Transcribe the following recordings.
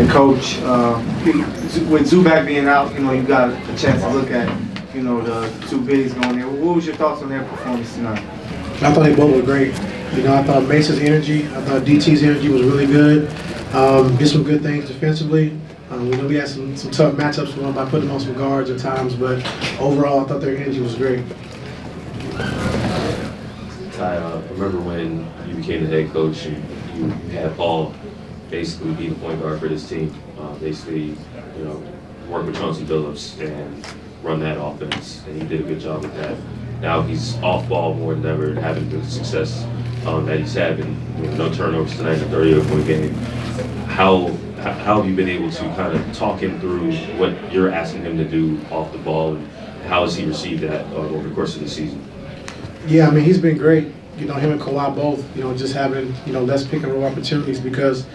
Coach, with Zubac being out, you got a chance to look at, the two bigs going there. What was your thoughts on their performance tonight? I thought they both were great. I thought Mason's energy, I thought DT's energy was really good. Did some good things defensively. We know we had some tough matchups for them by putting them on some guards at times, but overall, I thought their energy was great. Ty, I remember when you became the head coach and you had Paul basically be the point guard for this team. Basically, work with Chauncey Billups and run that offense, and he did a good job with that. Now he's off ball more than ever, having the success that he's having. No turnovers tonight in a 38-point game. How have you been able to kind of talk him through what you're asking him to do off the ball, and how has he received that over the course of the season? Yeah, he's been great. Him and Kawhi both, just having, less pick and roll opportunities because,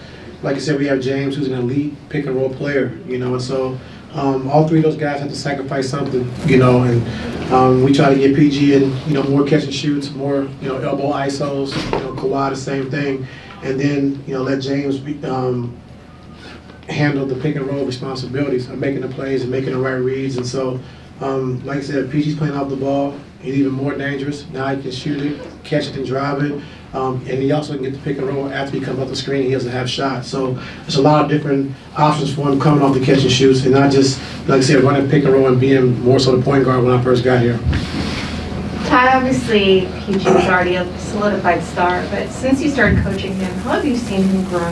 like I said, we have James, who's an elite pick and roll player, and so all three of those guys have to sacrifice something, and we try to get PG in, more catch and shoots, more, elbow ISOs, Kawhi the same thing, and then, let James handle the pick and roll responsibilities of making the plays and making the right reads, and so, like I said, PG's playing off the ball. He's even more dangerous. Now he can shoot it, catch it, and drive it. And he also can get the pick and roll after he comes off the screen. He doesn't have shots. So there's a lot of different options for him coming off the catch and shoots, and not just, like I said, running pick and roll and being more so the point guard when I first got here. Ty, obviously, PG was already a solidified star, but since you started coaching him, how have you seen him grow?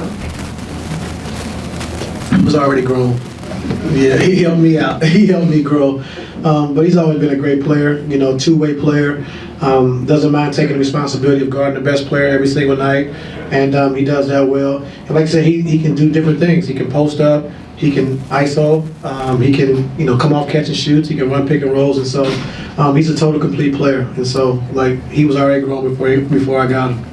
He was already grown. Yeah, he helped me out. He helped me grow. But he's always been a great player, two-way player. Doesn't mind taking the responsibility of guarding the best player every single night, and he does that well. And like I said, he can do different things. He can post up, he can ISO, he can come off catch and shoots, he can run pick and rolls, and so he's a total complete player. And so he was already grown before I got him.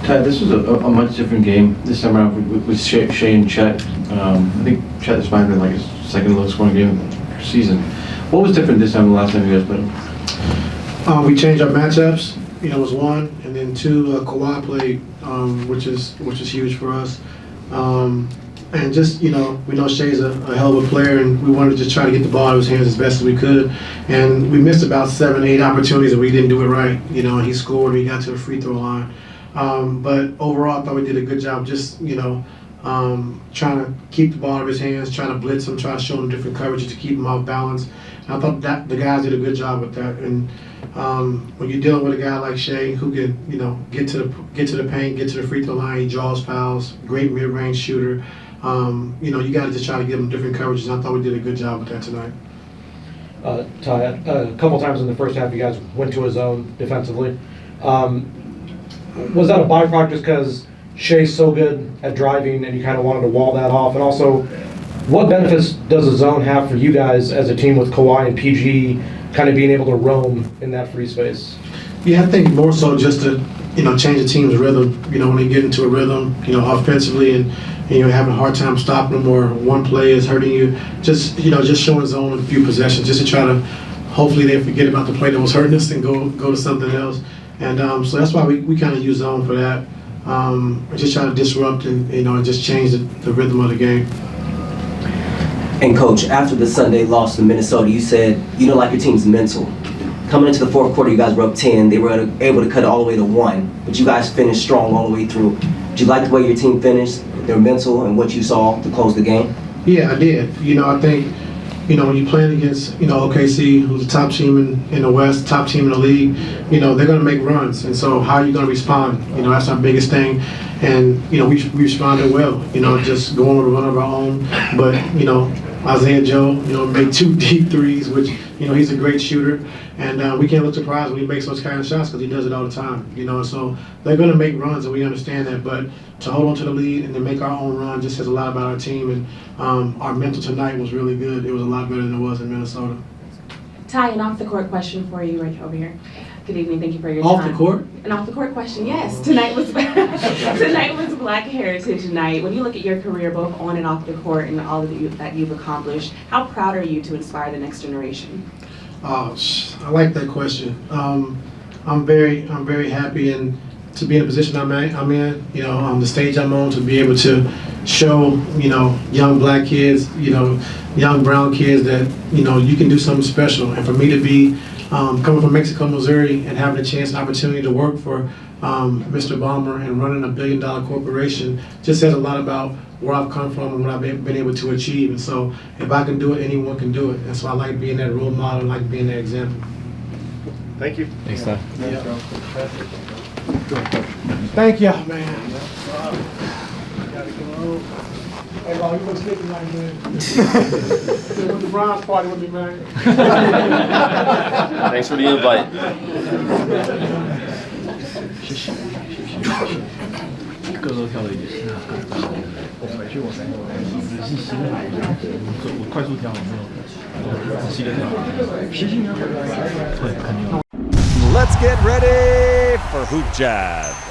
Ty, this was a much different game this time around with Shea and Chet. I think Chet, this might have been like his second lowest scoring game of the season. What was different this time than the last time you guys played him? We changed our matchups. Was one, and then two, Kawhi played, which is huge for us. And just we know Shea's a hell of a player, and we wanted to just try to get the ball out of his hands as best as we could. And we missed about 7, 8 opportunities, and we didn't do it right. He scored, he got to the free throw line. But overall, I thought we did a good job just, trying to keep the ball out of his hands, trying to blitz him, trying to show him different coverages to keep him off balance. And I thought that the guys did a good job with that. And when you're dealing with a guy like Shea who can, get to the paint, get to the free throw line, he draws fouls, great mid-range shooter. You got to just try to give him different coverages. And I thought we did a good job with that tonight. Ty, a couple times in the first half, you guys went to a zone defensively. Was that a byproduct just because Shea's so good at driving and you kind of wanted to wall that off? And also, what benefits does a zone have for you guys as a team with Kawhi and PG kind of being able to roam in that free space? Yeah, I think more so just to, change the team's rhythm, when they get into a rhythm, offensively and you're having a hard time stopping them or one play is hurting you, just showing zone a few possessions just to try to, hopefully they forget about the play that was hurting us and go to something else. And so that's why we kind of use zone for that. Just try to disrupt and just change the rhythm of the game. And Coach, after the Sunday loss to Minnesota, you said you don't like your team's mental. Coming into the fourth quarter, you guys were up 10. They were able to cut it all the way to 1, but you guys finished strong all the way through. Did you like the way your team finished, their mental, and what you saw to close the game? Yeah, I did. I think when you're playing against, OKC, who's the top team in the West, top team in the league, they're going to make runs. And so how are you going to respond? That's our biggest thing. And, we responded well, just going on a run of our own. But, Isaiah Joe, made 2 deep threes, which, he's a great shooter. And we can't look surprised when he makes those kind of shots because he does it all the time, So they're going to make runs, and we understand that. But to hold on to the lead and to make our own run just says a lot about our team. And our mental tonight was really good. It was a lot better than it was in Minnesota. Ty, an off-the-court question for you right over here. Good evening. Thank you for your time. Off the court? An off-the-court question, yes. Tonight was Black Heritage Night. When you look at your career, both on and off the court, and all that you've accomplished, how proud are you to inspire the next generation? Oh, I like that question. I'm very happy and to be in the position I'm in, the stage I'm on, to be able to, show, young black kids, young brown kids that, you can do something special. And for me to be coming from Mexico, Missouri, and having a chance, opportunity to work for Mr. Balmer and running $1 billion corporation just says a lot about where I've come from and what I've been able to achieve. And so if I can do it, anyone can do it. And so I like being that role model, I like being that example. Thank you. Thanks, Ty. Thank y'all, man. Hey, Bob, you was hitting right here. With the Browns party with me, man. Thanks for the invite. Let's get ready for Hoop Jab.